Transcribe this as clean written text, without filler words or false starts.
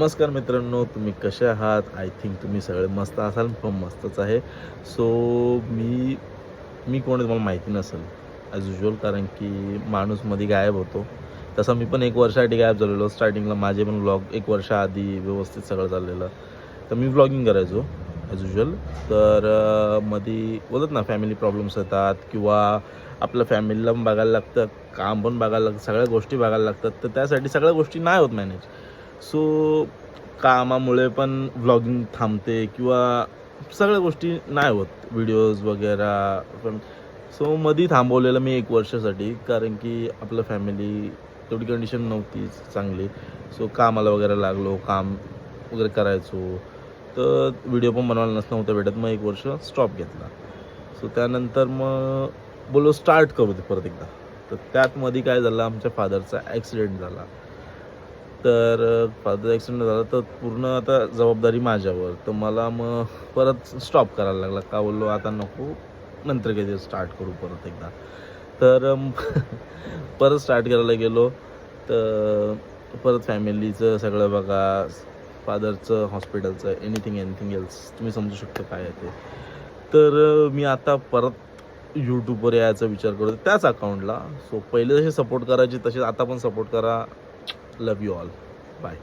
नमस्कार मित्रांनो, तुम्ही कसे आहात? आय थिंक तुम्ही सगळे मस्त असाल, पण मस्तच आहे. सो मी मी कोण आहे तुम्हाला माहिती नसेल ॲज युजुअल, कारण की माणूस मध्ये गायब होतो. तसं मी पण 1 वर्षासाठी गायब झालेलो. स्टार्टिंगला माझे पण व्लॉग 1 वर्षाआधी व्यवस्थित सगळं चाललेलं. तर मी व्लॉगिंग करायचो ॲज युजुअल. तर मध्ये बोलत ना फॅमिली प्रॉब्लेम्स येतात किंवा आपल्या फॅमिलीला पण बघायला लागतं, काम पण बघायला लागतं, सगळ्या गोष्टी बघायला लागतात. तर त्यासाठी सगळ्या गोष्टी नाही होत मॅनेज. सो कामामुळे पण व्लॉगिंग थांबते किंवा सगळ्या गोष्टी नाही होत, व्हिडिओज वगैरे पण. सो मध्ये थांबवलेलं मी 1 वर्षासाठी, कारण की आपलं फॅमिली तेवढी कंडिशन नव्हती चांगली. सो कामाला वगैरे लागलो, काम वगैरे करायचो. तर व्हिडिओ पण बनवायला नव्हतं भेटत. मग 1 वर्ष स्टॉप घेतला. सो त्यानंतर मग बोललो स्टार्ट करू ते परत एकदा. तर त्यात मध्ये काय झालं, आमच्या फादरचा ॲक्सिडेंट झाला. तर फादर ॲक्सिडेंट झाला तर पूर्ण आता जबाबदारी माझ्यावर. तर मला मग परत स्टॉप करायला लागला. का बोललो आता नको, नंतर कधी स्टार्ट करू परत एकदा. तर परत स्टार्ट करायला गेलो. तर परत फॅमिलीचं सगळं बघा, फादरचं, हॉस्पिटलचं, एनिथिंग एल्स तुम्ही समजू शकता काय आहे ते. तर मी आता परत यूट्यूबवर यायचा विचार करतो त्याच अकाउंटला. सो पहिले जसे सपोर्ट करायचे तसे आता पण सपोर्ट करा. Love you all. बाय.